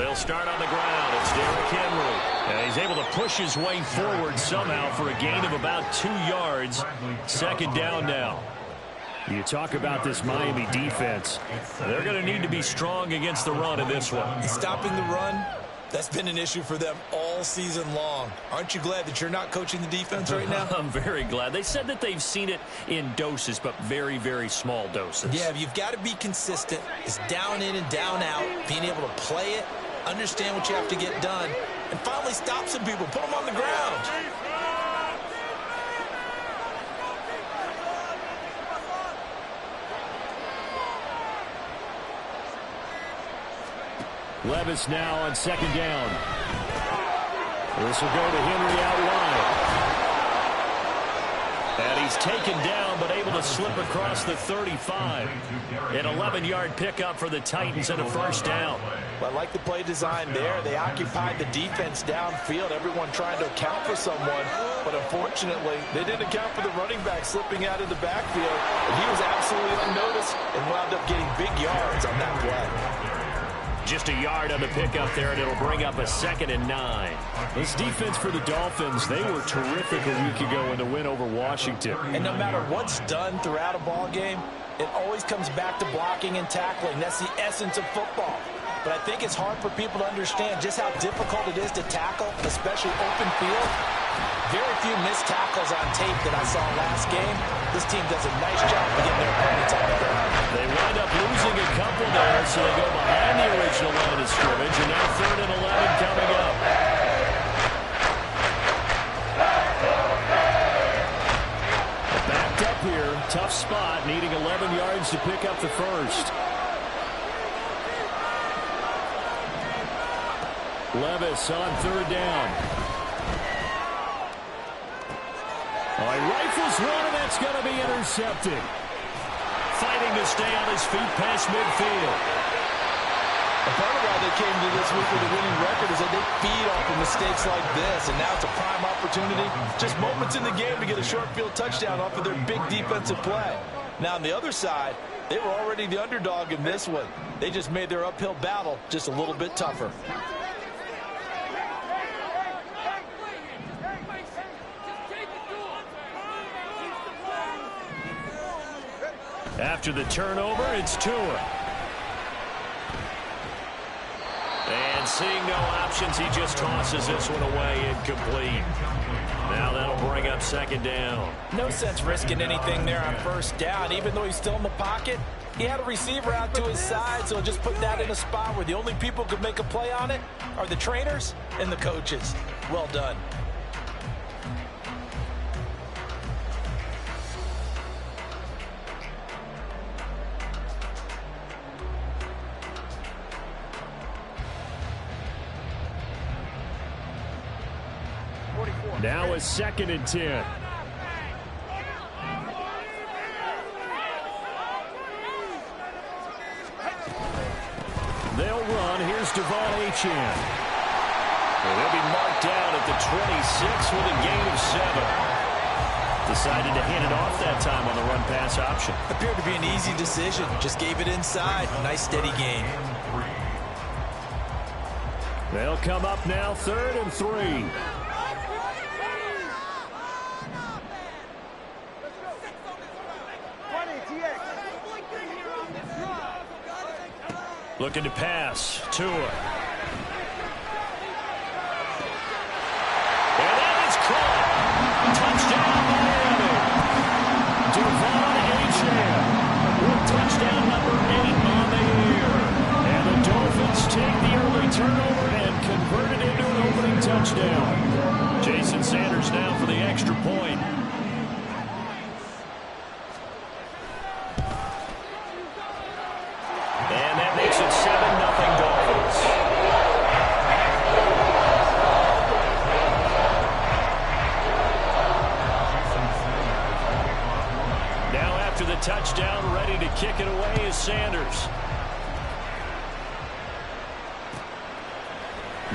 They'll start on the ground. It's Derrick Henry. And he's able to push his way forward somehow for a gain of about 2 yards. Second down now. You talk about this Miami defense. They're going to need to be strong against the run in this one. Stopping the run, that's been an issue for them all season long. Aren't you glad that you're not coaching the defense right now? I'm very glad. They said that they've seen it in doses, but very, very small doses. Yeah, you've got to be consistent. It's down in and down out, being able to play it, understand what you have to get done, and finally stop some people, put them on the ground. Levis now on second down. This will go to Henry out wide. And he's taken down, but able to slip across the 35. An 11-yard pickup for the Titans and a first down. I like the play design there. They occupied the defense downfield, everyone trying to account for someone. But unfortunately, they didn't account for the running back slipping out of the backfield. And he was absolutely unnoticed and wound up getting big yards on that play. Just a yard on the pickup there, and it'll bring up a 2nd and 9. This defense for the Dolphins, they were terrific a week ago in the win over Washington. And no matter what's done throughout a ball game, it always comes back to blocking and tackling. That's the essence of football. But I think it's hard for people to understand just how difficult it is to tackle, especially open field. Very few missed tackles on tape that I saw last game. This team does a nice job of getting their opponents on the ground. They wind up losing a couple there, so they go behind the original line of scrimmage, and now 3rd and 11 coming up. Backed up here, tough spot, needing 11 yards to pick up the first. Levis on 3rd down. Oh, he rifles one, and that's going to be intercepted. Fighting to stay on his feet past midfield. A part of why they came to this week with a winning record is that they feed off of mistakes like this, and now it's a prime opportunity. Just moments in the game to get a short field touchdown off of their big defensive play. Now, on the other side, they were already the underdog in this one. They just made their uphill battle just a little bit tougher. After the turnover, it's Tua. And seeing no options, he just tosses this one away incomplete. Now that'll bring up 2nd down. No sense risking anything there on 1st down. Even though he's still in the pocket, he had a receiver out to his side, so just put that in a spot where the only people who could make a play on it are the trainers and the coaches. Well done. Now a 2nd and 10. They'll run. Here's Devon Achane. They'll be marked down at the 26 with a gain of 7. Decided to hand it off that time on the run-pass option. Appeared to be an easy decision. Just gave it inside. Nice steady gain. They'll come up now 3rd and 3. Looking to pass. Tua. And that is caught. Touchdown, Miami. Devon Achane with touchdown number 8 on the year. And the Dolphins take the early turnover and convert it into an opening touchdown. Jason Sanders now for the extra point. And that makes it 7-0 Dolphins. Now after the touchdown, ready to kick it away is Sanders.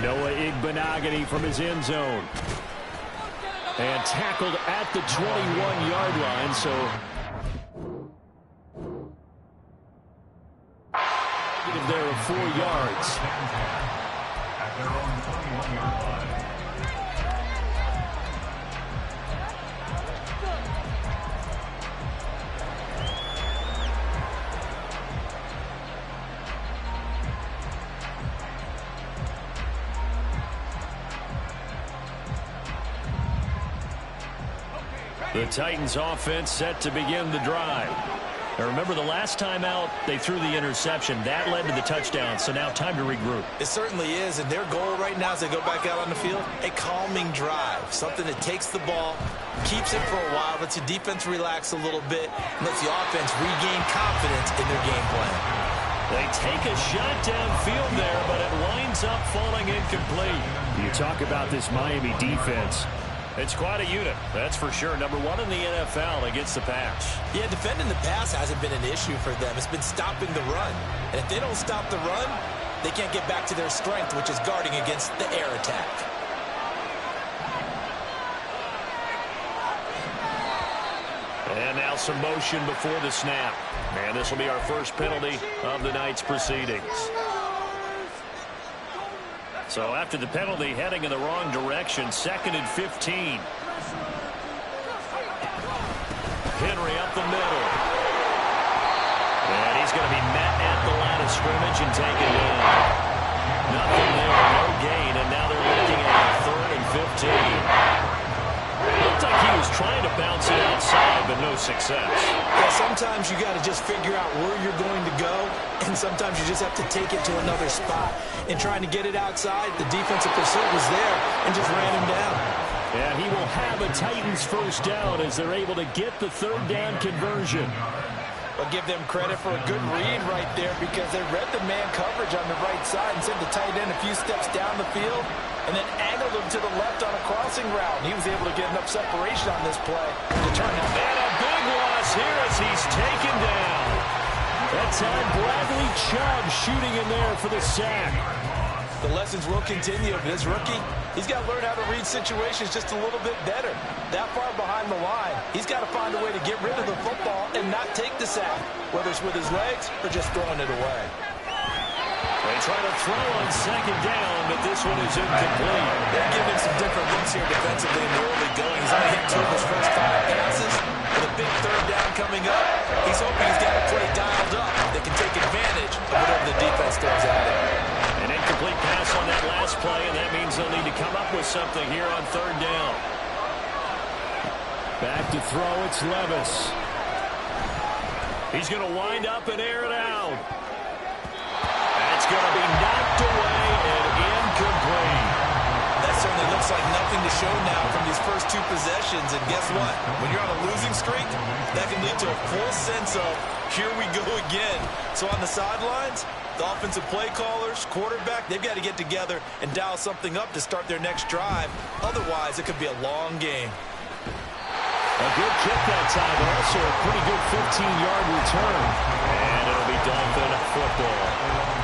Noah Igbenogany from his end zone. And tackled at the 21-yard line, so there of 4 yards. their own 21-yard line. The Titans offense set to begin the drive. Now remember, the last time out, they threw the interception. That led to the touchdown, so now time to regroup. It certainly is, and their goal right now as they go back out on the field, a calming drive. Something that takes the ball, keeps it for a while, lets the defense relax a little bit, and lets the offense regain confidence in their game plan. They take a shot downfield there, but it winds up falling incomplete. You talk about this Miami defense. It's quite a unit, that's for sure. Number one in the NFL against the pass. Yeah, defending the pass hasn't been an issue for them. It's been stopping the run. And if they don't stop the run, they can't get back to their strength, which is guarding against the air attack. And now some motion before the snap. And this will be our first penalty of the night's proceedings. So after the penalty, heading in the wrong direction, 2nd and 15. Henry up the middle. And he's going to be met at the line of scrimmage and taken down. Nothing there, no gain, and now they're looking at 3rd and 15. Looked like he was trying to bounce it outside, but no success. Yeah, sometimes you got to just figure out where you're going to go, and sometimes you just have to take it to another spot. And trying to get it outside, the defensive pursuit was there and just ran him down. And he will have a Titans first down as they're able to get the 3rd down conversion. I'll give them credit for a good read right there because they read the man coverage on the right side and sent the tight end a few steps down the field and then angled him to the left on a crossing route. And he was able to get enough separation on this play to turn him. And a big loss here as he's taken down. That time Bradley Chubb shooting in there for the sack. The lessons will continue. This rookie, he's got to learn how to read situations just a little bit better. That far behind the line, he's got to find a way to get rid of the football and not take the sack, whether it's with his legs or just throwing it away. They try to throw on 2nd down, but this one is incomplete. They're giving some different looks here defensively in the early going. He's only hit 2 of his first 5 passes. With a big 3rd down coming up, he's hoping he's got a play dialed up that can take advantage of whatever the defense throws at him. An incomplete pass on that last play, and that means they'll need to come up with something here on 3rd down. Back to throw, it's Levis. He's going to wind up and air it out. That's going to be knocked away and incomplete. That certainly looks like nothing to show now from these first 2 possessions. And guess what? When you're on a losing streak, that can lead to a full sense of, here we go again. So on the sidelines, the offensive play callers, quarterback, they've got to get together and dial something up to start their next drive. Otherwise, it could be a long game. A good kick that time, but also a pretty good 15-yard return. And it'll be Dolphin football.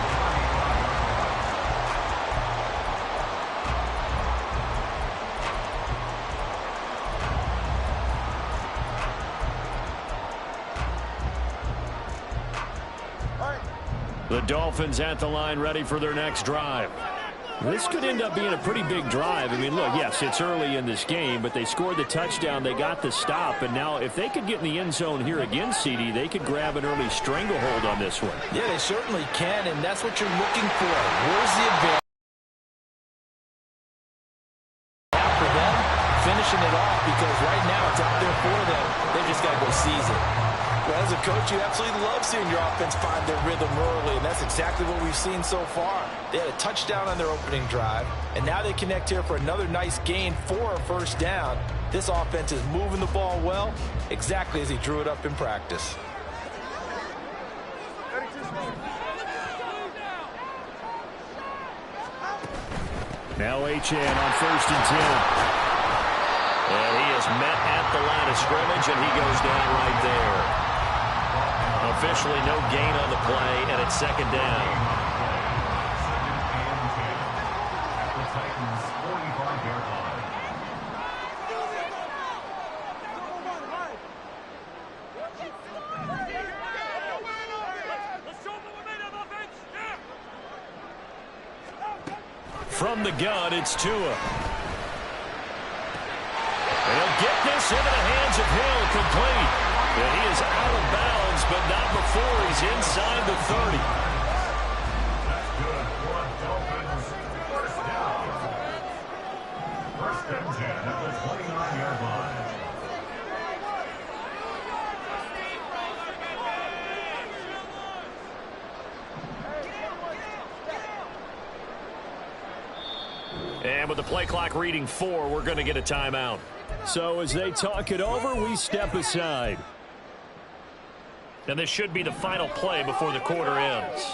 The Dolphins at the line ready for their next drive. This could end up being a pretty big drive. I mean, look, yes, it's early in this game, but they scored the touchdown, they got the stop, and now if they could get in the end zone here again, CD, they could grab an early stranglehold on this one. Yeah, they certainly can, and that's what you're looking for. Where's the advantage? For them, finishing it off, because right now it's out there for them. They just got to go seize it. Well, as a coach, you absolutely love seeing your offense find their rhythm early, and that's exactly what we've seen so far. They had a touchdown on their opening drive, and now they connect here for another nice gain for a first down. This offense is moving the ball well, exactly as he drew it up in practice. Now Achane on 1st and 10. And he is met at the line of scrimmage, and he goes down right there. Officially no gain on the play, and it's 2nd down. From the gun, it's Tua. He'll get this into the hands of Hill, complete. And he is out of bounds, but not before he's inside the 30. That's good for Dolphins. First down. First and 10 at the 29-yard line. And with the play clock reading 4, we're going to get a timeout. So as they talk it over, we step aside. And this should be the final play before the quarter ends.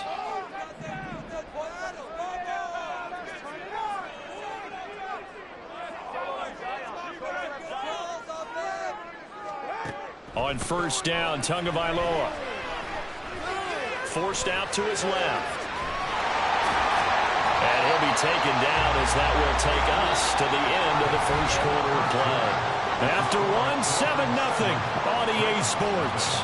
On first down, Tagovailoa. Forced out to his left. And he'll be taken down as that will take us to the end of the first quarter of play. After one, 7-0 on EA Sports.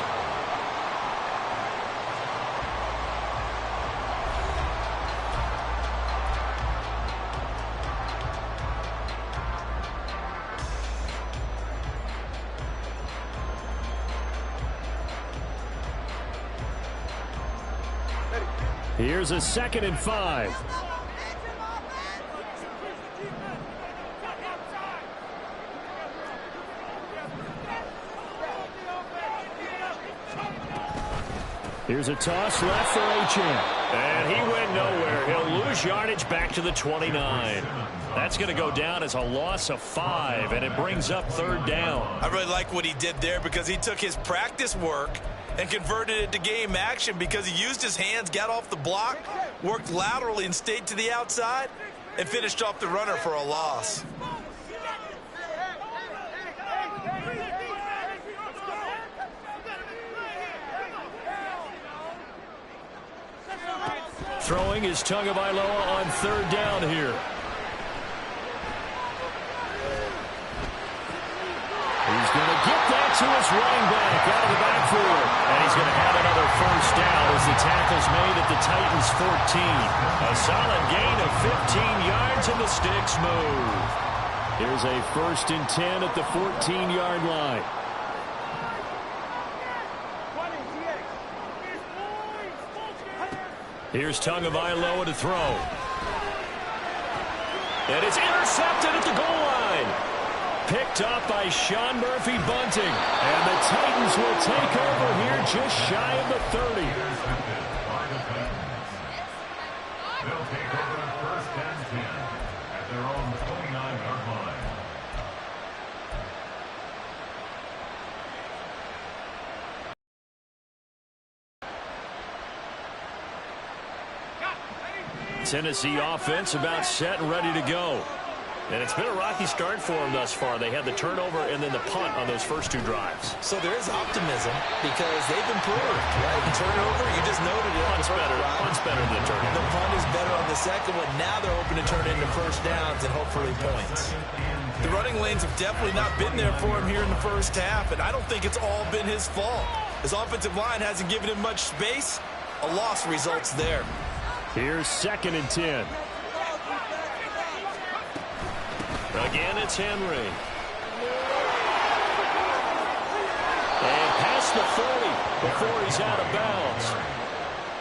Here's a 2nd and 5. Here's a toss left for Achane. And he went nowhere. He'll lose yardage back to the 29. That's going to go down as a loss of 5, and it brings up 3rd down. I really like what he did there because he took his practice work and converted it to game action because he used his hands, got off the block, worked laterally and stayed to the outside, and finished off the runner for a loss. Throwing is Tagovailoa on 3rd down here. He's going to get that to his running back out of the backfield. And he's going to have another first down as the tackle's made at the Titans' 14. A solid gain of 15 yards and the sticks move. Here's a 1st and 10 at the 14-yard line. Here's Tagovailoa to throw. And it's intercepted at the goal line. Picked up by Sean Murphy Bunting. And the Titans will take over here just shy of the 30. They'll take over 1st and 10 at their own 29-yard line. Tennessee offense about set and ready to go. And it's been a rocky start for them thus far. They had the turnover and then the punt on those first 2 drives. So there is optimism because they've improved, right? The turnover, you just noted it. Punt's better than the turnover. The punt is better on the second one. Now they're hoping to turn it into first downs and hopefully points. The running lanes have definitely not been there for him here in the first half, and I don't think it's all been his fault. His offensive line hasn't given him much space. A loss results there. Here's 2nd and 10. Again, it's Henry. And past the 40 before he's out of bounds.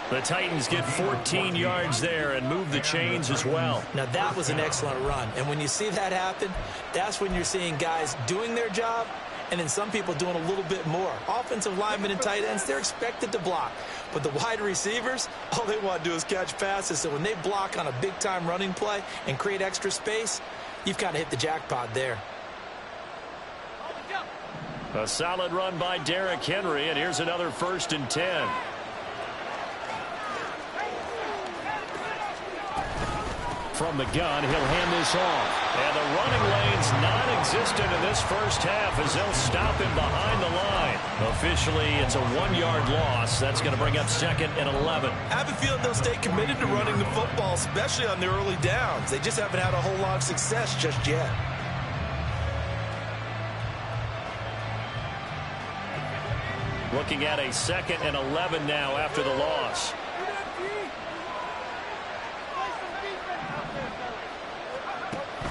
The Titans get 14 yards there and move the chains as well. Now, that was an excellent run. And when you see that happen, that's when you're seeing guys doing their job and then some people doing a little bit more. Offensive linemen and tight ends, they're expected to block. But the wide receivers, all they want to do is catch passes. So when they block on a big-time running play and create extra space, you've kind of hit the jackpot there. A solid run by Derrick Henry, and here's another 1st and 10. From the gun, he'll hand this off. And the running lane's non-existent in this first half as they'll stop him behind the line. Officially, it's a 1-yard loss. That's going to bring up 2nd and 11. I have a feeling they'll stay committed to running the football, especially on their early downs. They just haven't had a whole lot of success just yet. Looking at a 2nd and 11 now after the loss.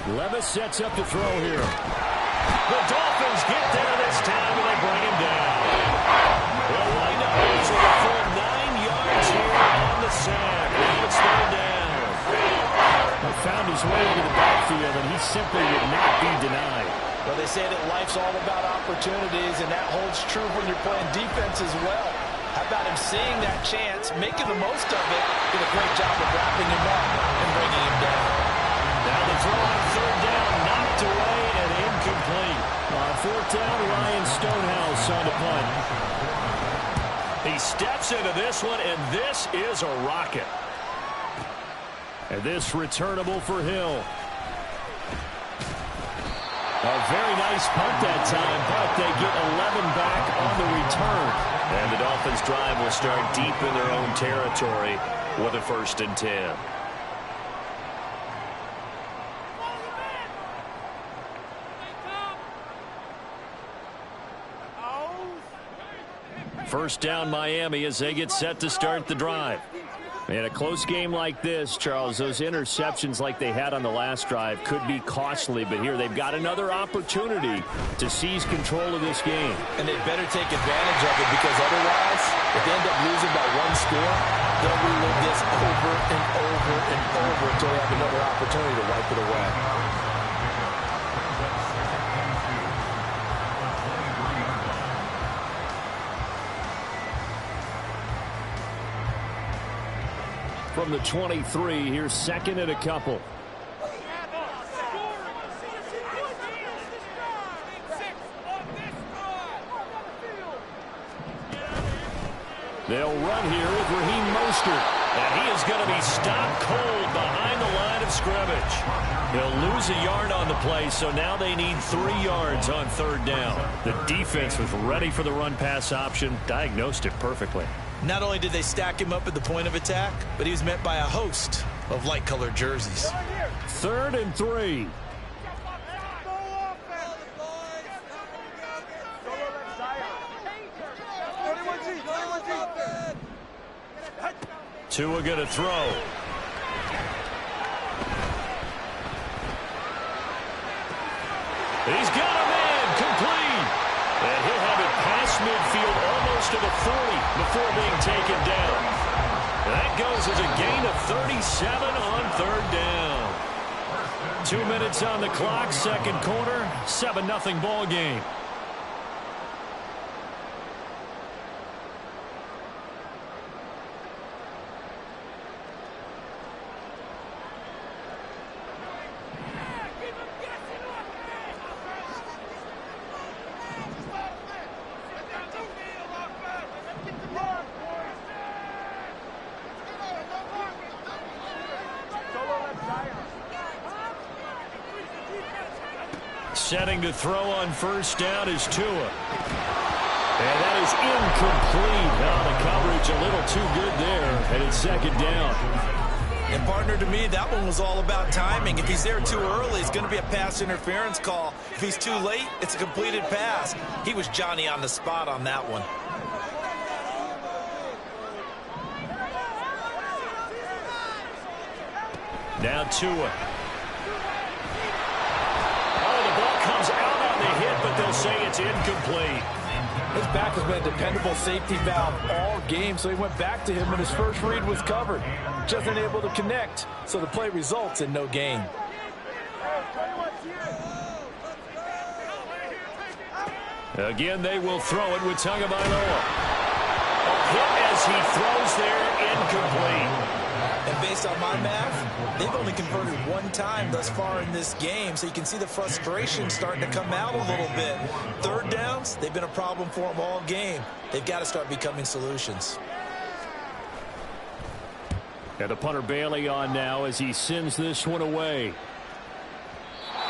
Levis sets up to throw here. The Dolphins get there this time, and they bring him down. They'll wind up losing a full 9 yards here on the sack. Now it's third down. He found his way into the backfield, and he simply would not be denied. Well, they say that life's all about opportunities, and that holds true when you're playing defense as well. How about him seeing that chance, making the most of it, did a great job of wrapping him up and bringing him down. Now the throw on third down, knocked away and incomplete. On fourth down, Ryan Stonehouse on the punt. He steps into this one, and this is a rocket. And this returnable for Hill. A very nice punt that time, but they get 11 back on the return. And the Dolphins' drive will start deep in their own territory with a 1st and 10. First down, Miami, as they get set to start the drive. In a close game like this, Charles, those interceptions like they had on the last drive could be costly, but here they've got another opportunity to seize control of this game. And they better take advantage of it, because otherwise, if they end up losing by 1 score, they'll relive this over and over and over until they have another opportunity to wipe it away. From the 23, here's 2nd and a couple. They'll run here with Raheem Mostert, and he is going to be stopped cold behind the line of scrimmage. He'll lose a yard on the play, so now they need 3 yards on third down. The defense was ready for the run-pass option, diagnosed it perfectly. Not only did they stack him up at the point of attack, but he was met by a host of light-colored jerseys. 3rd and 3. Tua going to throw. He's got a man complete. And he'll have it past midfield almost to the 40 before being taken down. That goes as a gain of 37 on third down. 2 minutes on the clock, 2nd quarter, 7-0 ball game. Setting to throw on first down is Tua. And that is incomplete. Now the coverage a little too good there, and it's 2nd down. And partner, to me, that one was all about timing. If he's there too early, it's going to be a pass interference call. If he's too late, it's a completed pass. He was Johnny on the spot on that one. Now Tua. Comes out on the hit, but they'll say it's incomplete. His back has been a dependable safety valve all game, so he went back to him when his first read was covered. Just unable to connect, so the play results in no gain. Again, they will throw it with Tagovailoa. A hit as he throws there, incomplete. And based on my math, they've only converted 1 time thus far in this game, so you can see the frustration starting to come out a little bit. Third downs, they've been a problem for them all game. They've got to start becoming solutions. And the punter Bailey on now as he sends this one away.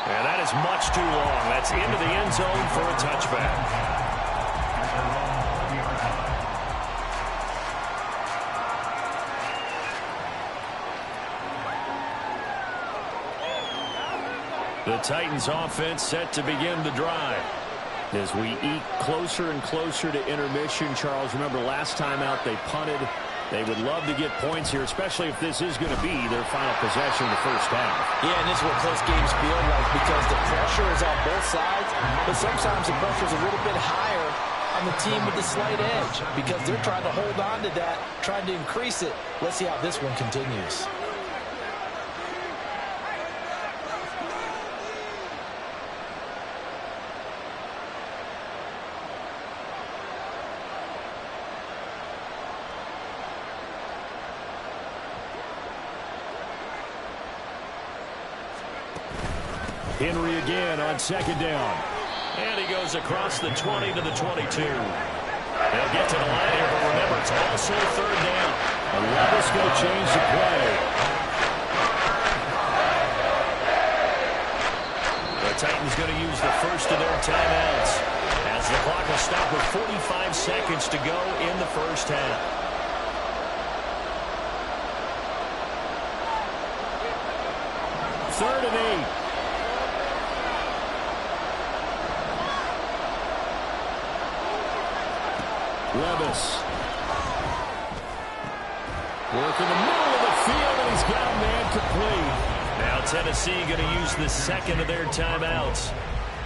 And that is much too long. That's into the end zone for a touchback. The Titans offense set to begin the drive. As we eke closer and closer to intermission, Charles, remember last time out they punted They would love to get points here, especially if this is going to be their final possession of the first half. Yeah, and this is what close games feel like because the pressure is on both sides, but sometimes the pressure is a little bit higher on the team with the slight edge because they're trying to hold on to that, trying to increase it. Let's see how this one continues. Henry again on second down. And he goes across the 20 to the 22. They'll get to the line here, but remember, it's also third down. And Levis going to change the play. The Titans going to use the first of their timeouts as the clock will stop with 45 seconds to go in the first half. Third and 8. Levis. Work in the middle of the field, and he's got a man complete. Now Tennessee going to use the second of their timeouts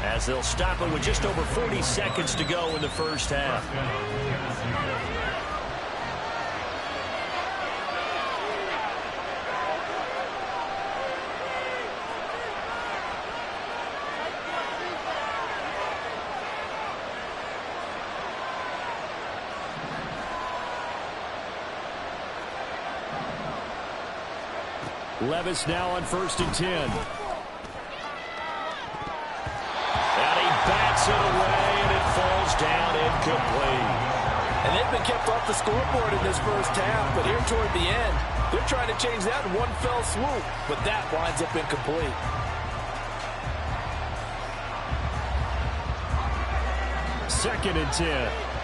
as they'll stop it with just over 40 seconds to go in the first half. Levis now on 1st and 10. And he bats it away, and it falls down incomplete. And they've been kept off the scoreboard in this first half, but here toward the end, they're trying to change that in one fell swoop, but that winds up incomplete. Second and 10.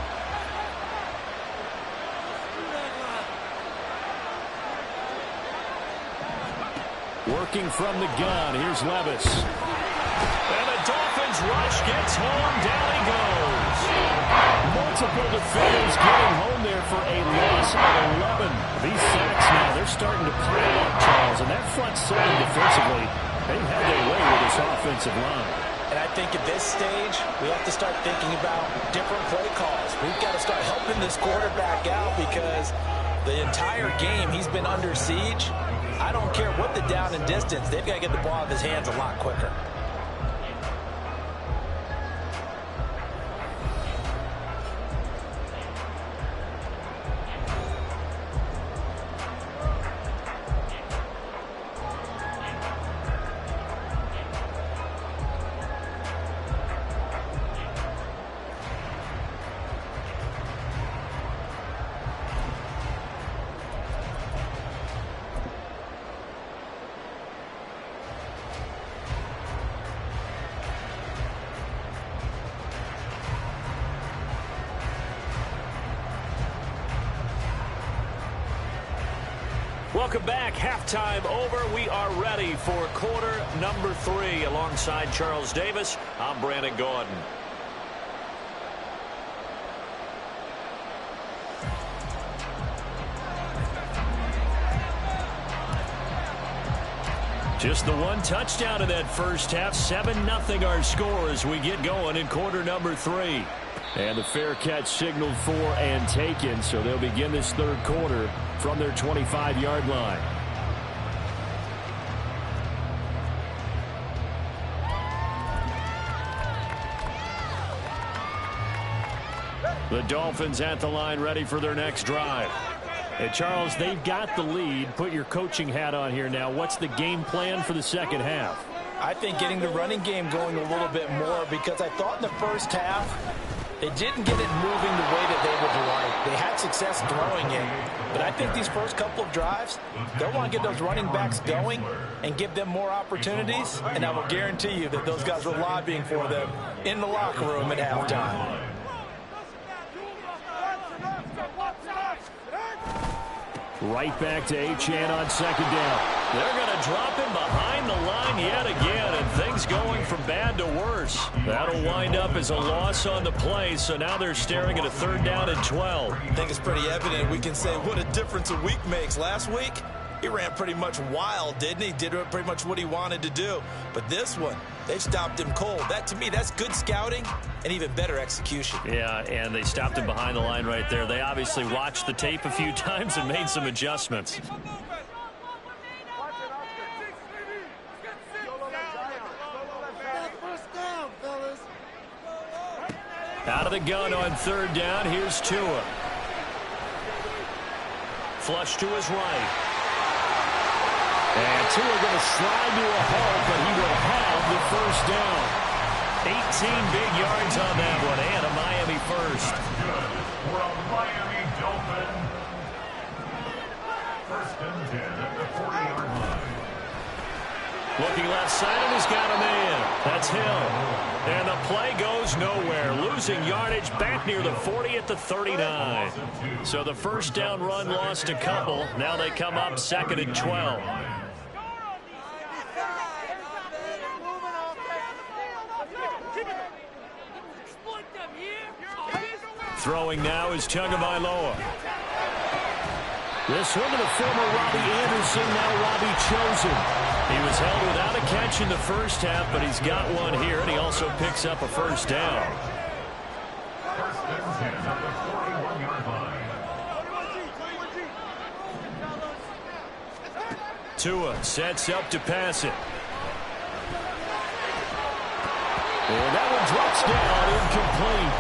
Working from the gun, here's Levis. And the Dolphins rush, gets home, down he goes. Multiple defenders getting home there for a loss of 11. These sacks now, they're starting to pile up, Charles, and that front seven defensively, they've had their way with this offensive line. And I think at this stage, we have to start thinking about different play calls. We've got to start helping this quarterback out because the entire game he's been under siege. I don't care what the down and distance. They've got to get the ball out of his hands a lot quicker. Welcome back. Halftime over. We are ready for quarter number 3. Alongside Charles Davis, I'm Brandon Gordon. Just the one touchdown in that first half. 7-0 our score as we get going in quarter number 3. And the fair catch signaled for and taken, so they'll begin this third quarter from their 25-yard line. The Dolphins at the line ready for their next drive. And Charles, they've got the lead. Put your coaching hat on here now. What's the game plan for the second half? I think getting the running game going a little bit more because I thought in the first half they didn't get it moving the way that they would like. They had success throwing it, but I think these first couple of drives, they'll want to get those running backs going and give them more opportunities, and I will guarantee you that those guys were lobbying for them in the locker room at halftime. Right back to Achane on second down. They're going to drop him behind the line yet again, and things going from bad to worse. That'll wind up as a loss on the play, so now they're staring at a 3rd down and 12. I think it's pretty evident. We can say what a difference a week makes. Last week, he ran pretty much wild, didn't he? Did pretty much what he wanted to do. But this one, they stopped him cold. That, to me, that's good scouting and even better execution. Yeah, and they stopped him behind the line right there. They obviously watched the tape a few times and made some adjustments. Out of the gun on 3rd down. Here's Tua. Flush to his right. And Tua going to slide to a halt, but he will have the 1st down. 18 big yards on that one, and a Miami first. For a Miami Dolphin. 1st and 10 at the 40-yard line. Looking left side, and he's got a man. That's Hill. And the play goes nowhere. Losing yardage back near the 40 at the 39. So the 1st down run lost a couple. Now they come up 2nd and 12. Throwing now is Tagovailoa. This one to the former Robbie Anderson, now Robbie Chosen. He was held without a catch in the 1st half, but he's got one here, and he also picks up a 1st down. 1st and 10 at the 41-yard line. Tua sets up to pass it. And that one drops down, incomplete.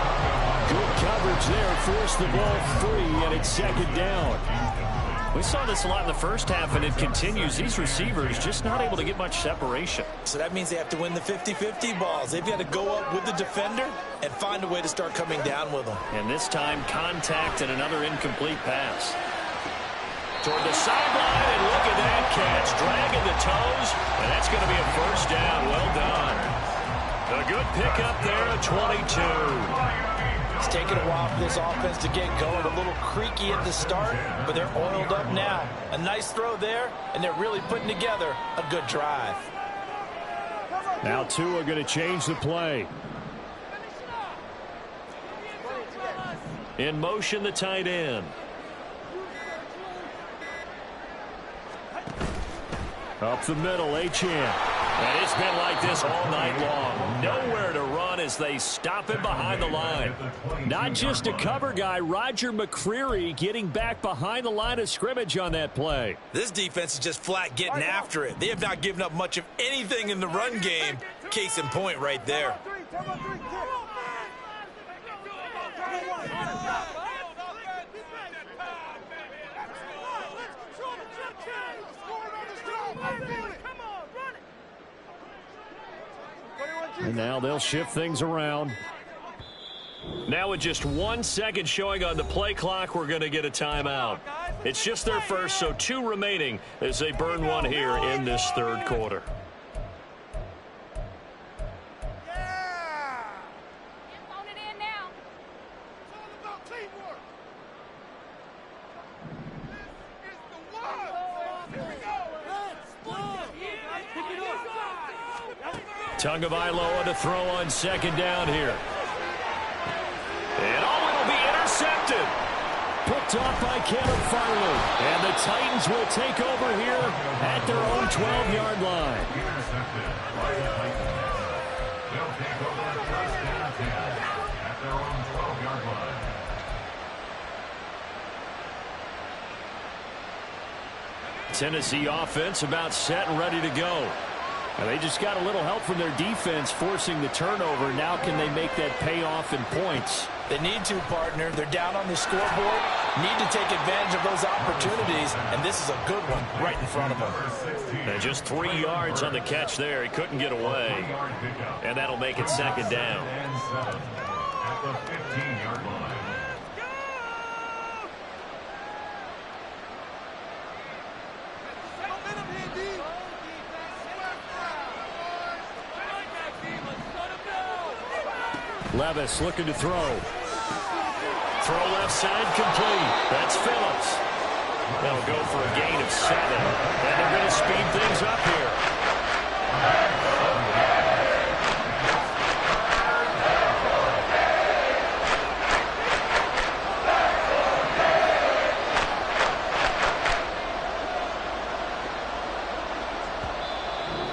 Good coverage there, forced the ball free, and it's 2nd down. We saw this a lot in the 1st half, and it continues. These receivers just not able to get much separation. So that means they have to win the 50-50 balls. They've got to go up with the defender and find a way to start coming down with them. And this time, contact and another incomplete pass. Toward the sideline, and look at that catch. Dragging the toes, and that's going to be a 1st down. Well done. A good pickup there at 22. It's taken a while for this offense to get going. A little creaky at the start, but they're oiled up now. A nice throw there, and they're really putting together a good drive. Now Tua going to change the play. In motion, the tight end. Up the middle, Achane. And it's been like this all night long. Nowhere to run as they stop him behind the line. Not just a cover guy, Roger McCreary getting back behind the line of scrimmage on that play. This defense is just flat getting after it. They have not given up much of anything in the run game. Case in point right there. And now they'll shift things around. Now with just 1 second showing on the play clock, we're going to get a timeout. It's just their first, so 2 remaining as they burn one here in this 3rd quarter. Tagovailoa to throw on 2nd down here. And it'll be intercepted. Picked off by Caleb Farley. And the Titans will take over here at their own 12-yard line. They'll take over 1st and 10 at their own 12-yard line. Tennessee offense about set and ready to go. And they just got a little help from their defense forcing the turnover. Now can they make that pay off in points? They need to, partner. They're down on the scoreboard. Need to take advantage of those opportunities. And this is a good one right in front of them. And just 3 yards on the catch there. He couldn't get away. And that'll make it 2nd down. At the 15-yard line. Levis looking to throw. Throw left side complete. That's Phillips. They'll go for a gain of 7. And they're going to speed things up here.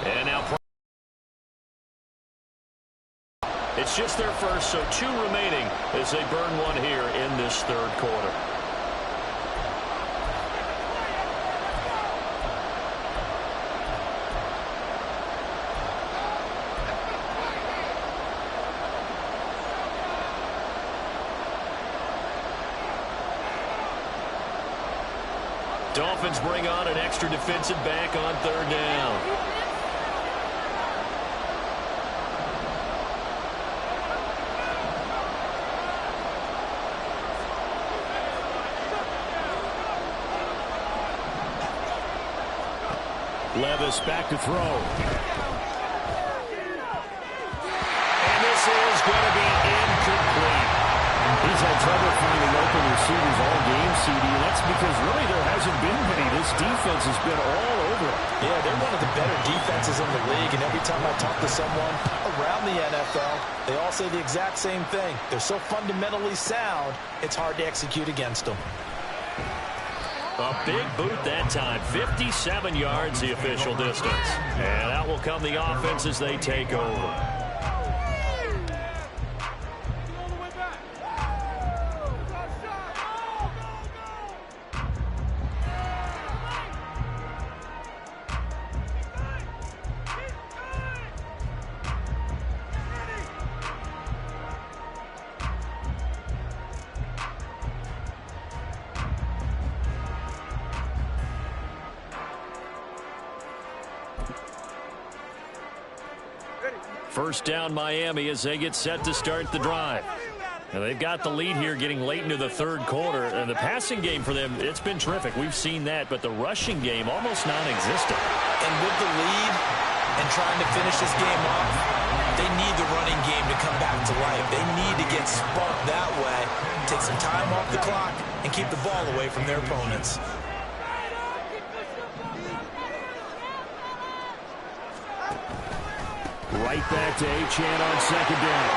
And now it's just their first, so 2 remaining as they burn one here in this third quarter. Dolphins bring on an extra defensive back on 3rd down. Levis back to throw. And this is going to be incomplete. He's had trouble finding open receivers all game, CD. That's because really there hasn't been many. This defense has been all over it. Yeah, they're one of the better defenses in the league, and every time I talk to someone around the NFL, they all say the exact same thing. They're so fundamentally sound, it's hard to execute against them. A big boot that time. 57 yards the official distance. And out will come the offense as they take over. First down Miami as they get set to start the drive. Now they've got the lead here getting late into the third quarter. And the passing game for them, it's been terrific. We've seen that, but the rushing game almost non-existent. And with the lead and trying to finish this game off, they need the running game to come back to life. They need to get sparked that way, take some time off the clock, and keep the ball away from their opponents. Right back to Achane on 2nd down.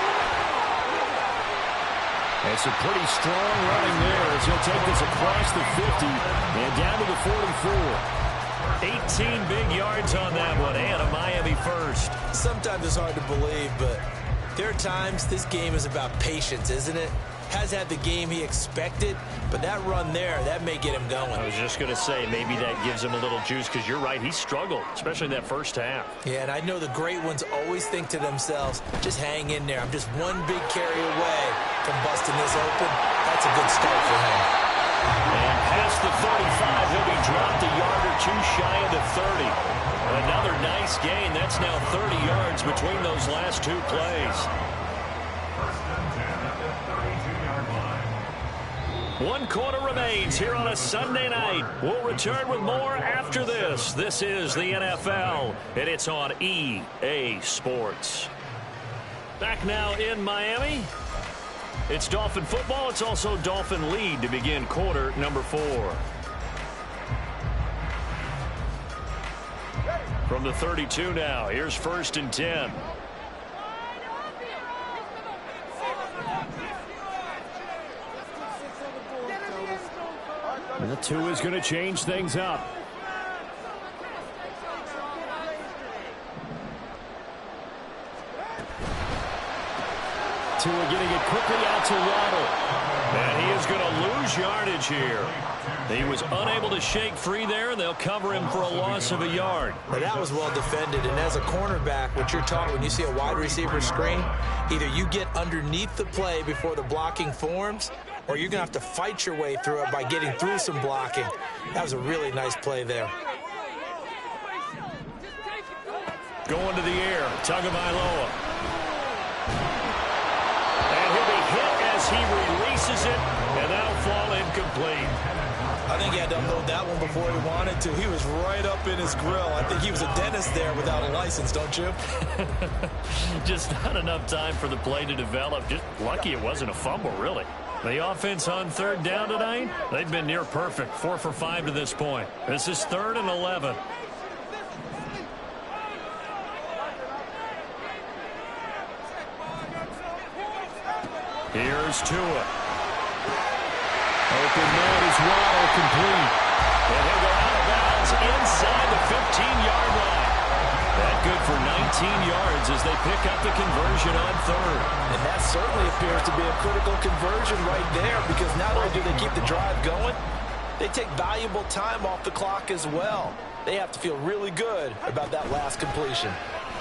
It's a pretty strong running there as he'll take this across the 50 and down to the 44. 18 big yards on that one and a Miami first. Sometimes it's hard to believe, but there are times this game is about patience, isn't it? Has had the game he expected, but that run there, that may get him going. I was just going to say, maybe that gives him a little juice because you're right, he struggled, especially in that first half. Yeah, and I know the great ones always think to themselves, just hang in there. I'm just one big carry away from busting this open. That's a good start for him. And past the 35, he'll be dropped a yard or 2 shy of the 30. Another nice gain. That's now 30 yards between those last 2 plays. 1 quarter remains here on a Sunday night. We'll return with more after this. This is the NFL, and it's on EA Sports. Back now in Miami. It's Dolphin football. It's also Dolphin lead to begin quarter number 4. From the 32 now, here's 1st and 10. And the 2 is going to change things up. Tua getting it quickly out to Waddle. And he is going to lose yardage here. He was unable to shake free there, and they'll cover him for a loss of a yard. Now that was well defended, and as a cornerback, what you're taught when you see a wide receiver screen, either you get underneath the play before the blocking forms, or you're going to have to fight your way through it by getting through some blocking. That was a really nice play there. Going to the air, Tagovailoa. And he'll be hit as he releases it, and that'll fall incomplete. I think he had to unload that one before he wanted to. He was right up in his grill. I think he was a dentist there without a license, don't you? Just not enough time for the play to develop. Just lucky it wasn't a fumble, really. The offense on third down tonight, they've been near perfect. 4 for 5 to this point. This is 3rd and 11. Here's Tua. Open man is Waddle, complete. And he'll go out of bounds inside the 15-yard line. That good for 19 yards as they pick up the conversion on third. And that certainly appears to be a critical conversion right there, because not only do they keep the drive going, they take valuable time off the clock as well. They have to feel really good about that last completion.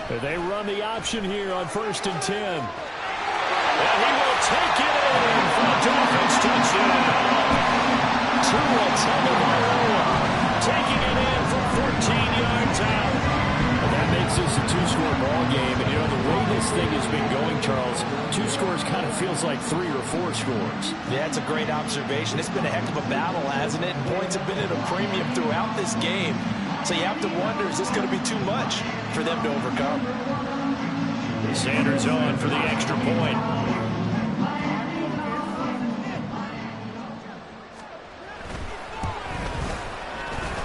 They run the option here on 1st and 10. And he will take it in for the Dolphins touchdown. Tua Tagovailoa taking it in from 14 yards out. And that makes this a 2-score ball game. And, you know, the way this thing has been going, Charles, 2 scores kind of feels like 3 or 4 scores. Yeah, that's a great observation. It's been a heck of a battle, hasn't it? And points have been at a premium throughout this game. So you have to wonder, is this going to be too much for them to overcome? Sanders on for the extra point.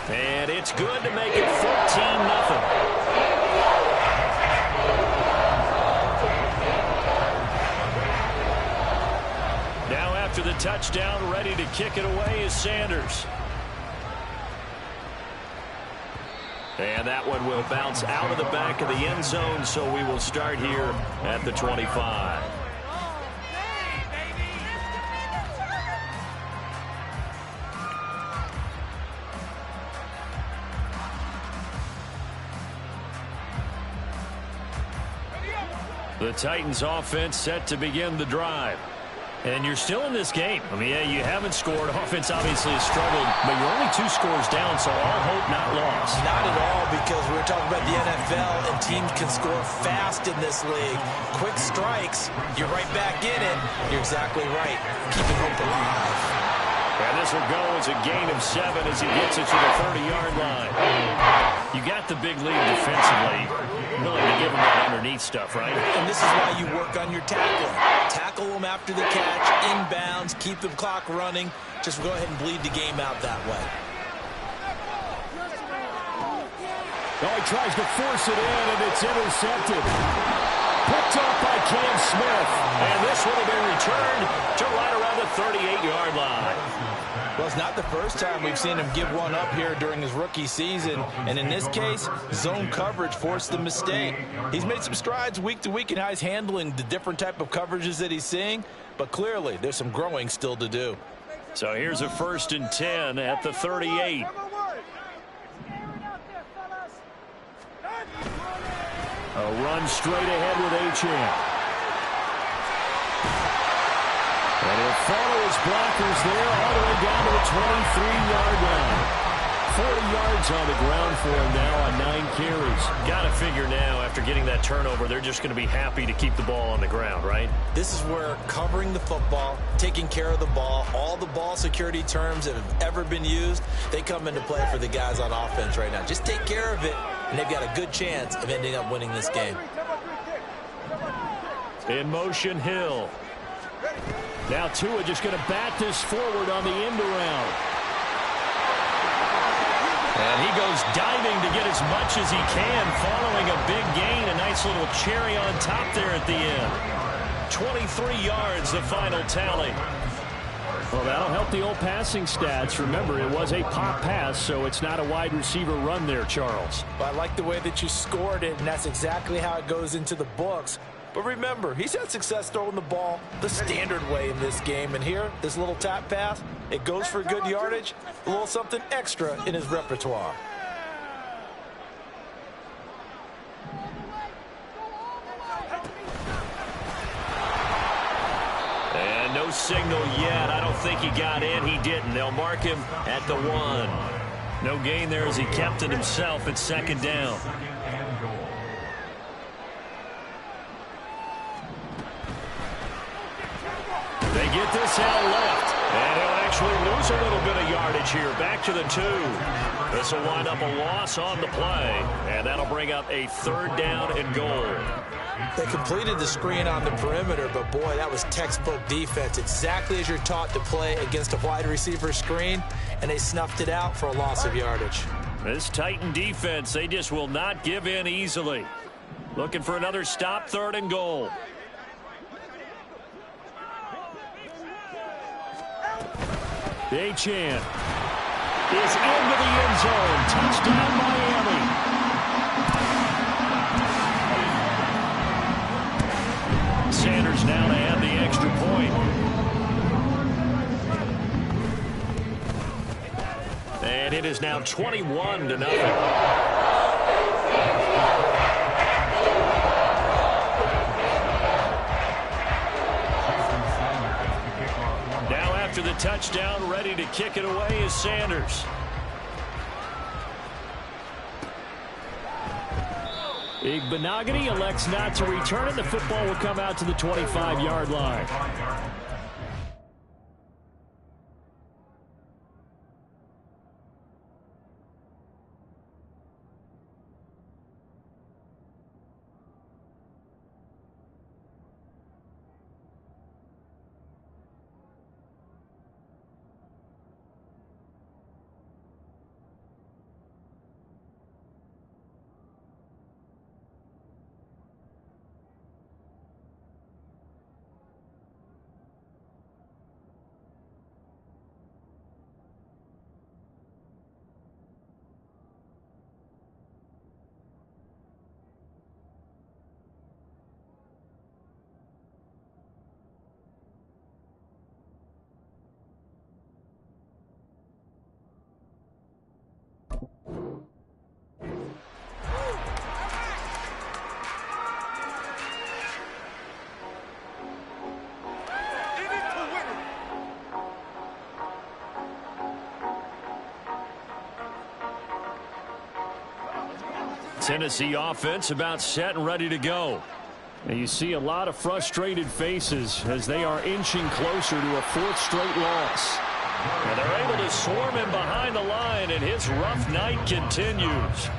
And it's good to make it 14-0. Now after the touchdown, ready to kick it away is Sanders. And that one will bounce out of the back of the end zone, so we will start here at the 25. The Titans offense set to begin the drive. And you're still in this game. I mean, yeah, you haven't scored. Offense obviously has struggled, but you're only 2 scores down, so all hope not lost. Not at all, because we're talking about the NFL, and teams can score fast in this league. Quick strikes, you're right back in it. You're exactly right. Keeping hope alive. And this will go as a gain of 7 as he gets it to the 30-yard line. You got the big lead defensively. Willing to give him that underneath stuff, right? And this is why you work on your tackling. Tackle them after the catch, inbounds, keep the clock running. Just go ahead and bleed the game out that way. Oh, he tries to force it in, and it's intercepted. Picked up by Cam Smith. And this one will be returned to right around the 38-yard line. Well, it's not the first time we've seen him give one up here during his rookie season. And in this case, zone coverage forced the mistake. He's made some strides week to week in how he's handling the different type of coverages that he's seeing. But clearly, there's some growing still to do. So here's a 1st and 10 at the 38. A run straight ahead with Achane. And he'll follow his blockers there all the way down to the 23-yard line. 40 yards on the ground for him now on 9 carries. Got to figure now, after getting that turnover, they're just going to be happy to keep the ball on the ground, right? This is where covering the football, taking care of the ball, all the ball security terms that have ever been used, they come into play for the guys on offense right now. Just take care of it, and they've got a good chance of ending up winning this game. In motion, Hill. Now Tua just going to bat this forward on the end around. And he goes diving to get as much as he can, following a big gain. A nice little cherry on top there at the end. 23 yards, the final tally. Well, that'll help the old passing stats. Remember, it was a pop pass, so it's not a wide receiver run there, Charles. Well, I like the way that you scored it, and that's exactly how it goes into the books. But remember, he's had success throwing the ball the standard way in this game. And here, this little tap pass, it goes for good yardage, a little something extra in his repertoire. And no signal yet. I don't think he got in. He didn't. They'll mark him at the 1. No gain there as he kept it himself at 2nd down. They get this out left, and he'll actually lose lose a little bit of yardage here. Back to the 2. This will wind up a loss on the play, and that'll bring up a 3rd down and goal. They completed the screen on the perimeter, but boy, that was textbook defense. Exactly as you're taught to play against a wide receiver screen, and they snuffed it out for a loss of yardage. This Titan defense, they just will not give in easily. Looking for another stop, 3rd and goal. Achane is into the end zone. Touchdown, Miami. Sanders now to add the extra point. And it is now 21-0. Now after the touchdown, ready to kick it away is Sanders. Igbenogany elects not to return it. The football will come out to the 25-yard line. Tennessee offense about set and ready to go. And you see a lot of frustrated faces as they are inching closer to a 4th straight loss. And they're able to swarm him behind the line, and his rough night continues.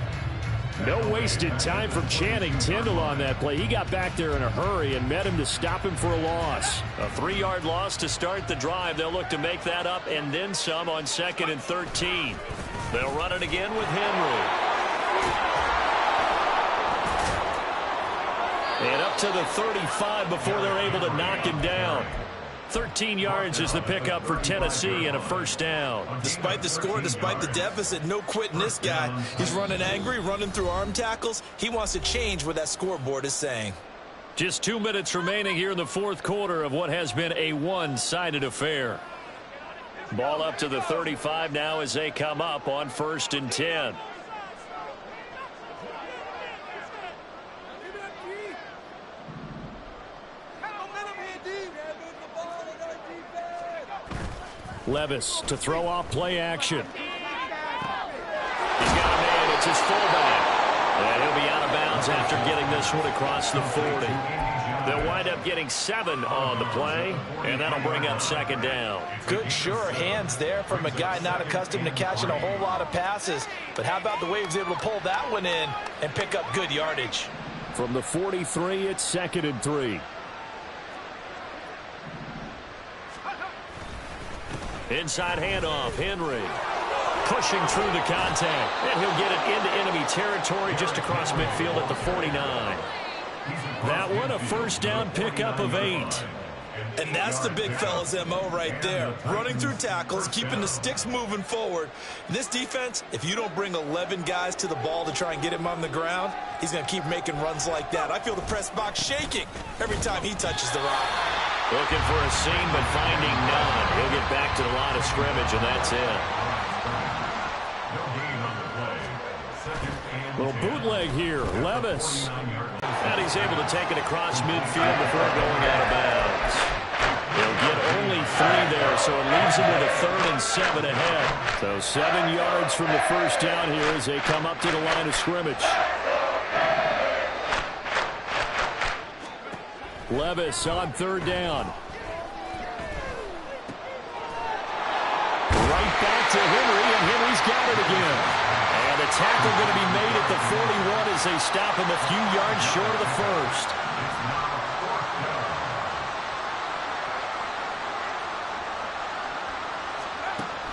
No wasted time from Channing Tindall on that play. He got back there in a hurry and met him to stop him for a loss. A 3-yard loss to start the drive. They'll look to make that up and then some on 2nd and 13. They'll run it again with Henry. And up to the 35 before they're able to knock him down. 13 yards is the pickup for Tennessee and a 1st down. Despite the score, despite the deficit, no quitting this guy. He's running angry, running through arm tackles. He wants to change what that scoreboard is saying. Just 2 minutes remaining here in the 4th quarter of what has been a one-sided affair. Ball up to the 35 now as they come up on 1st and 10. Levis to throw off play action. He's got a man. It's his fullback. And he'll be out of bounds after getting this one across the 40. They'll wind up getting 7 on the play, and that'll bring up 2nd down. Good, sure hands there from a guy not accustomed to catching a whole lot of passes. But how about the way he was able to pull that one in and pick up good yardage? From the 43, it's 2nd and 3. Inside handoff, Henry pushing through the contact, and he'll get it into enemy territory just across midfield at the 49. That one, a 1st down pickup of 8. And that's the big fella's MO right there. Running through tackles, keeping the sticks moving forward. This defense, if you don't bring 11 guys to the ball to try and get him on the ground, he's going to keep making runs like that. I feel the press box shaking every time he touches the rock. Looking for a seam, but finding none. He'll get back to the line of scrimmage, and that's it. Little bootleg here, Levis. And he's able to take it across midfield before going out of bounds. He'll get only 3 there, so it leaves him with a 3rd and 7 ahead. So 7 yards from the 1st down here as they come up to the line of scrimmage. Levis on 3rd down. to Henry, and Henry's got it again. And the tackle going to be made at the 41 as they stop him a few yards short of the first.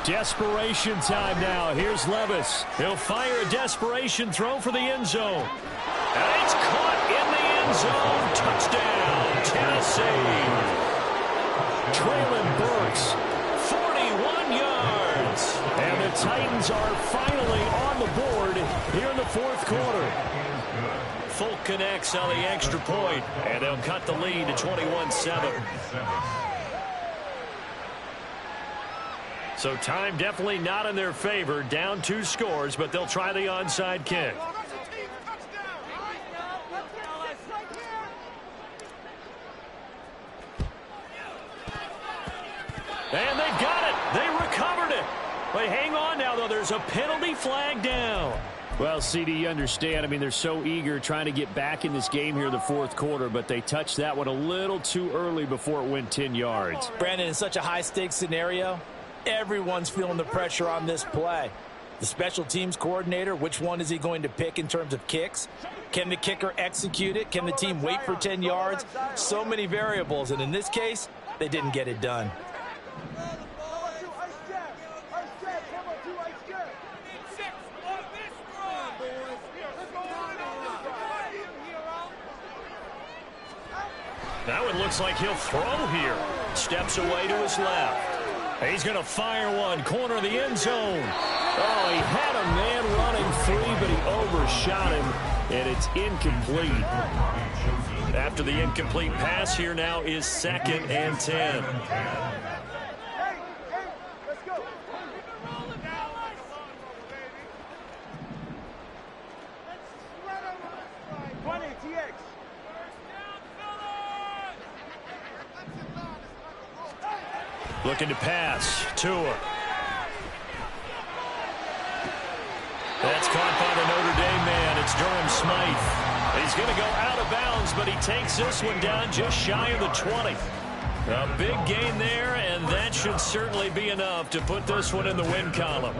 Desperation time now. Here's Levis. He'll fire a desperation throw for the end zone. And it's caught in the end zone. Touchdown, Tennessee. Traylon Burks, 41 yards. And the Titans are finally on the board here in the fourth quarter. Folk connects on the extra point, and they'll cut the lead to 21-7. So time definitely not in their favor. Down 2 scores, but they'll try the onside kick. And they've got it. They recovered it. But hang on now, though. There's a penalty flag down. Well, CD, you understand. I mean, they're so eager trying to get back in this game here in the fourth quarter, but they touched that one a little too early before it went 10 yards. Brandon, in such a high-stakes scenario, everyone's feeling the pressure on this play. The special teams coordinator, which one is he going to pick in terms of kicks? Can the kicker execute it? Can the team wait for 10 yards? So many variables, and in this case, they didn't get it done. Now it looks like he'll throw here. Steps away to his left. He's going to fire one. Corner of the end zone. Oh, he had a man running free, but he overshot him, and it's incomplete. After the incomplete pass, here now is 2nd and 10. Looking to pass. Tua. That's caught by the Notre Dame man. It's Durham Smythe. He's going to go out of bounds, but he takes this one down just shy of the 20. A big gain there, and that should certainly be enough to put this one in the win column.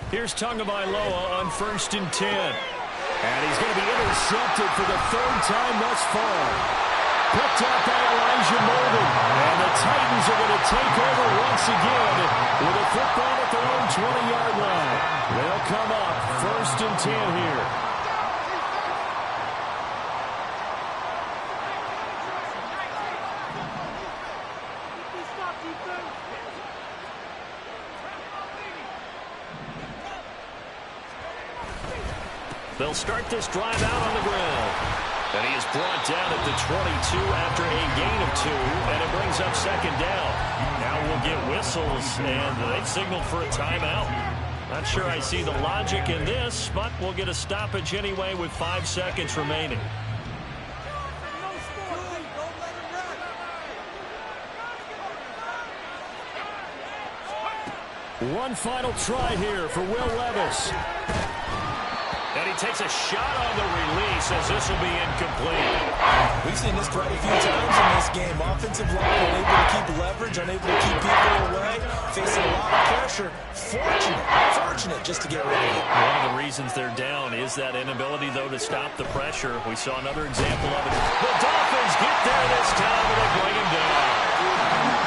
Here's Tagovailoa on 1st and 10. And he's going to be intercepted for the 3rd time thus far. Picked up by Elijah Molden. And the Titans are going to take over once again with a football at their own 20-yard line. They'll come up 1st and 10 here. They'll start this drive out on the ground. And he is brought down at the 22 after a gain of 2, and it brings up 2nd down. Now we'll get whistles, and they've signaled for a timeout. Not sure I see the logic in this, but we'll get a stoppage anyway with 5 seconds remaining. One final try here for Will Levis. And he takes a shot on the release as this will be incomplete. We've seen this quite a few times in this game. Offensive line unable to keep leverage, unable to keep people away, facing a lot of pressure. Fortunate just to get rid of it. One of the reasons they're down is that inability, though, to stop the pressure. We saw another example of it. The Dolphins get there this time, and they bring him down.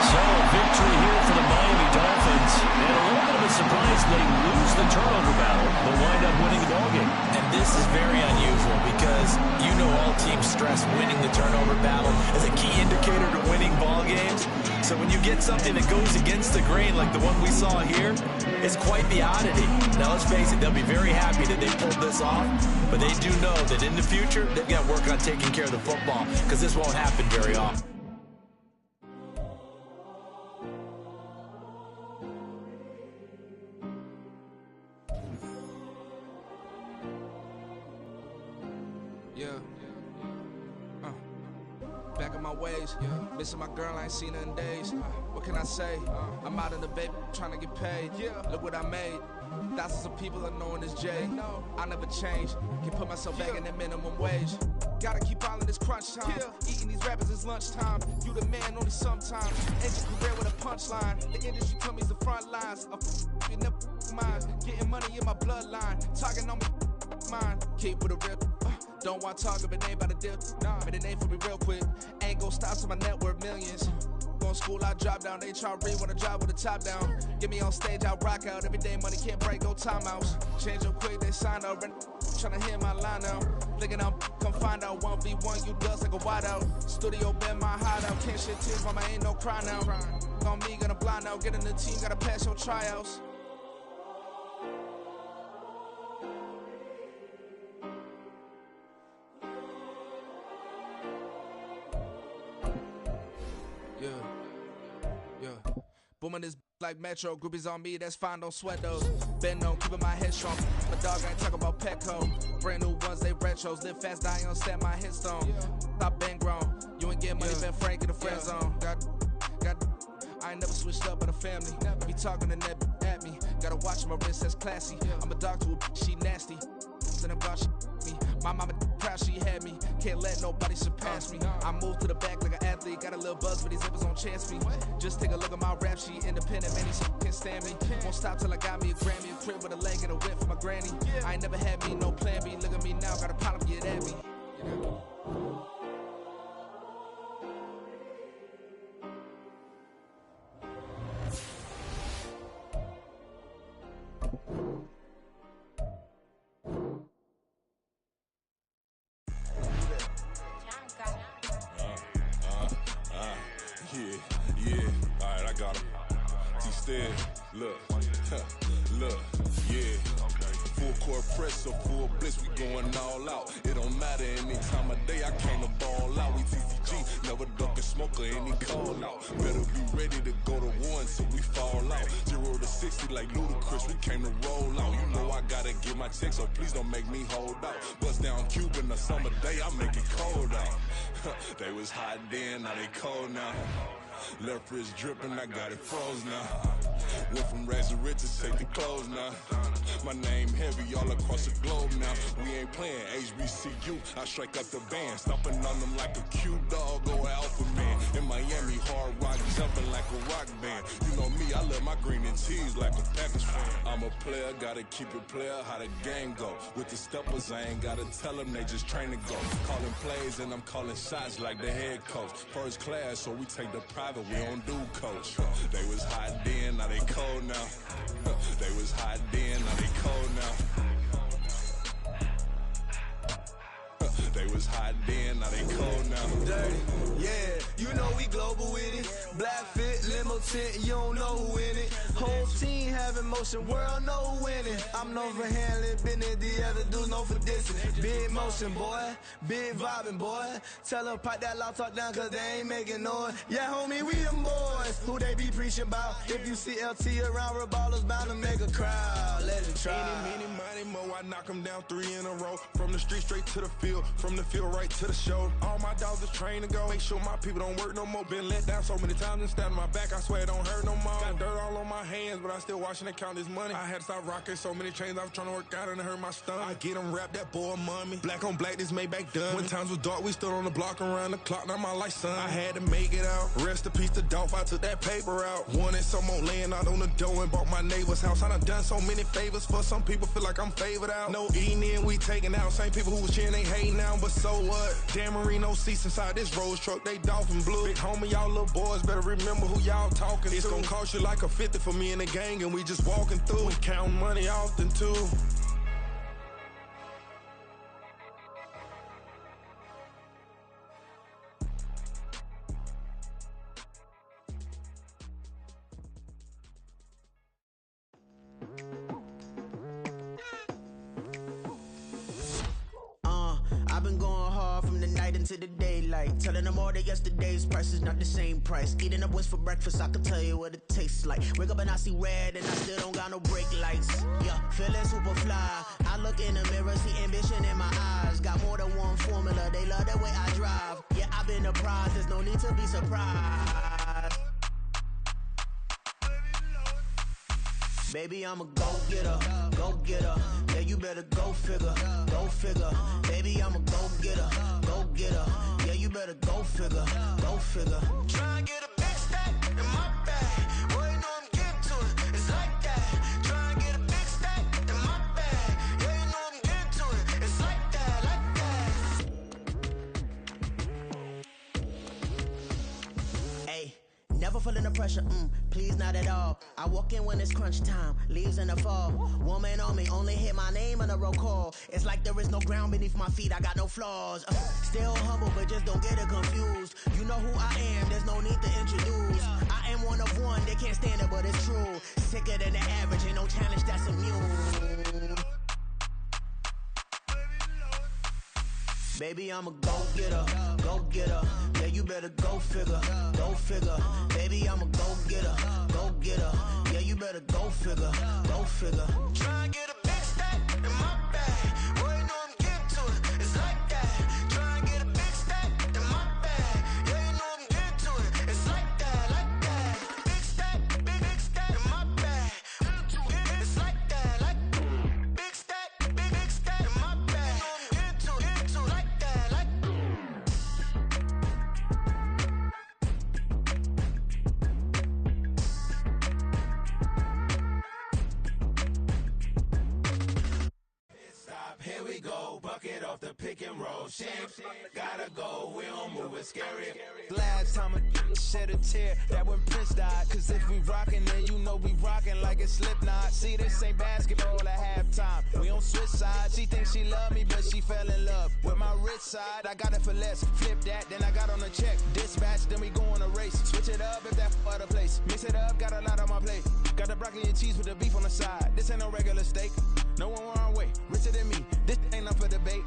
So a victory here for the Miami Dolphins. And a little bit of a surprise they lose the turnover battle, but wind up winning the ballgame. And this is very unusual because you know all teams stress winning the turnover battle as a key indicator to winning ball games. So when you get something that goes against the grain like the one we saw here, it's quite the oddity. Now let's face it, they'll be very happy that they pulled this off, but they do know that in the future they've got to work on taking care of the football because this won't happen very often. my ways. Missing my girl, I ain't seen her in days. What can I say? I'm out in the baby, trying to get paid. Look what I made. Thousands of people are knowing this Jay. I never change. Can put myself back in the minimum wage. Gotta keep all of this crunch time. Eating these rappers is lunchtime. You the man only sometimes. End your career with a punchline. The industry told me the front lines. You never mind. Getting money in my bloodline. Talking on me, mine. Keep with a real. Don't want to talk if it ain't about a deal. Made a name for me real quick. Ain't gon' stop till my net worth millions. Going school, I drop down. They try to read when I drive with the top down. Get me on stage, I rock out. Every day money can't break, no timeouts. Change up quick, they sign up. Tryna hear my line out. Thinking I'm come find out 1v1, you dust like a wideout. Studio been my hideout. Can't shit tears, mama ain't no cry now. On me, gonna blind out. Get in the team, gotta pass your tryouts. Booming this like Metro, groupies on me, that's fine, don't sweat those. Been on, keeping my head strong. My dog ain't talking about Petco. Brand new ones, they retros. Live fast, die on set, my headstone. Stop been grown. You ain't getting money, been Frank in the friend zone. I ain't never switched up in a family. Be talking to that at me. Gotta watch my wrist, that's classy. I'm a dog to a she nasty. Then I'm gone, she me. My mama proud she had me. Can't let nobody surpass me. I move to the back like an athlete. Got a little buzz, but these zippers don't chance me. Just take a look at my rap sheet. Independent, man, these can't stand me. Won't stop till I got me a Grammy. A crib with a leg and a whip for my granny. I ain't never had me no plan B. Look at me now, got a problem, get at me. Look, yeah. Full court press or full blitz, we going all out. It don't matter any time of day, I came to ball out. We TCG, never duck a smoker, any call out. Better be ready to go to war until we fall out. 0 to 60 like Ludacris, we came to roll out. You know I gotta get my check, so please don't make me hold out. Bust down Cuban a summer day, I make it cold out. They was hot then, now they cold now. Left wrist dripping, I got it froze now. Went from rags to riches, take the clothes now. My name heavy all across the globe now. We ain't playing HBCU, I strike up the band. Stomping on them like a cute dog or alpha man. In Miami, hard rock, jumping like a rock band. You know me, I love my green and cheese like a Packers fan. I'm a player, gotta keep it player, how the game go. With the steppers, I ain't gotta tell them, they just train to go. Calling plays and I'm calling shots like the head coach. First class, so we take the private, we don't do coach. They was hot then, now they cold now. They was hot then, now they cold now. They was hot then, now they cold now. Dirty, yeah, you know we global with it. Black fit, limo tint, you don't know who in it. Whole team having motion, world know who winning. I'm known for handling business, the other dudes known for dissing. Big motion, boy, big vibing, boy. Tell them pipe that loud talk down, cause they ain't making noise. Yeah, homie, we them boys, who they be preaching about. If you see LT around, Reballo's bound to make a crowd. Let it try. Any, money, mo, I knock them down 3 in a row. From the street straight to the field, from the field right to the show. All my dogs are trained to go. Make sure my people don't work no more. Been let down so many times and stand on my back, I swear it don't hurt no more. Got dirt all on my hands, but I still watching and count this money. I had to stop rocking so many chains, I was trying to work out and it hurt my stomach. I get them wrapped, that boy mommy. Black on black, this Maybach done. When times was dark, we stood on the block around the clock, now my life son. I had to make it out. Rest in peace to Dolph, I took that paper out. Wanted some more laying out on the dough and bought my neighbor's house. I done done so many favors for some people, feel like I'm favored out. No eating in, we taking out. Same people who was cheering, they hating now, but so what? Dan Marino seats inside this Rolls truck, they dolphin blue. Big homie, y'all little boys better remember who y'all talking to. It's gonna cost you like a 50 for me and the gang, and we just walking through. We counting money often too. I've been going hard from the night into the daylight. Telling them all that yesterday's price is not the same price. Eating up what's for breakfast, I can tell you what it tastes like. Wake up and I see red and I still don't got no brake lights. Yeah, feeling super fly. I look in the mirror, see ambition in my eyes. Got more than one formula, they love the way I drive. Yeah, I've been a prize, there's no need to be surprised. Baby, I'm a go-getter, go-getter. Yeah, you better go figure, go figure. Baby, I'm a go-getter, go-getter. Yeah, you better go figure, go figure. Try and get a big stack in my bag. Boy, you know I'm getting to it, it's like that. Try and get a big stack in my bag. Yeah, you know I'm getting to it, it's like that, like that. Hey. Never feeling the pressure, please not at all. I walk in when it's crunch time, leaves in the fall. Woman on me, only hit my name on a roll call. It's like there is no ground beneath my feet, I got no flaws. Still humble, but just don't get it confused. You know who I am, there's no need to introduce. I am one of one, they can't stand it, but it's true. Sicker than the average, ain't no challenge that's immune. Baby, I'm a go-getter, go-getter. Yeah, you better go figure, go figure. Baby, I'm a go-getter, go-getter. Yeah, you better go figure, go figure. Try and get a big stack in my bag. Boy, you know I'm getting to it, it's like that. Try and get a big stack in my bag. Yeah, you know I'm getting to it, it's like that, like that. Big stack, big stack in my bag. It's like that, like big stack in my bag. You know I'm getting to it, like that, like. Here we go, bucket off the pick and roll. Shit, gotta go, we don't move, it's scary. Last time a shed a tear, that when Prince died. Cause if we rockin', then you know we rockin' like it's Slipknot. See, this ain't basketball at halftime. We on switch sides. She thinks she love me, but she fell in love with my rich side. I got it for less. Flip that, then I got on a check. Dispatch, then we go on a race. Switch it up if that other place. Mix it up, got a lot on my plate. Got the broccoli and cheese with the beef on the side. This ain't no regular steak. No one wrong way, richer than me. This ain't up for debate.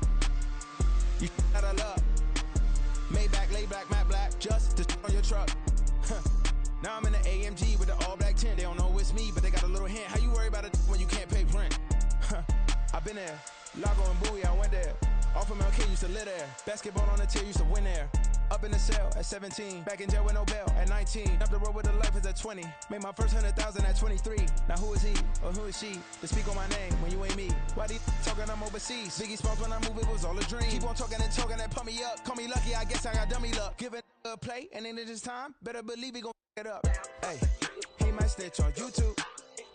You out of luck. Maybach, lay back, matte black, just to on your truck. Now I'm in the AMG with the all black tint. They don't know it's me, but they got a little hint. How you worry about it when you can't pay rent? I've been there. Lago and Bowie, I went there. Off of MLK, used to live there. Basketball on the tier, used to win there. Up in the cell at 17. Back in jail with no bail at 19. Up the road with the life is at 20. Made my first 100,000 at 23. Now who is he or who is she to speak on my name when you ain't me? Why they talking I'm overseas? Biggie Smalls when I move, it was all a dream. Keep on talking and pump me up. Call me lucky, I guess I got dummy luck. Give it a play and then it's time. Better believe he gon' it up. Hey, he might snitch on YouTube.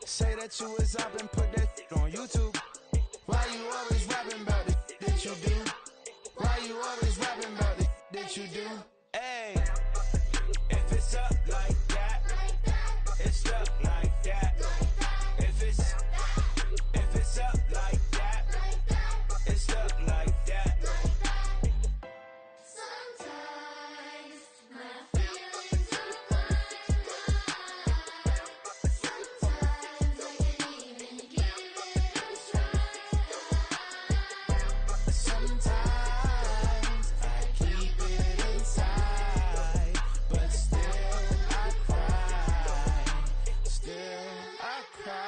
Say that you was up and put that on YouTube. Why you always rapping about the that you do? Why you always rapping about the that you do? Hey, If it's up like that, it's stuck like that. If it's up like that, it's stuck like that. Sometimes my feelings are high. Sometimes I can't even give it a try. sometimes I keep it inside, but still I cry. Still I cry.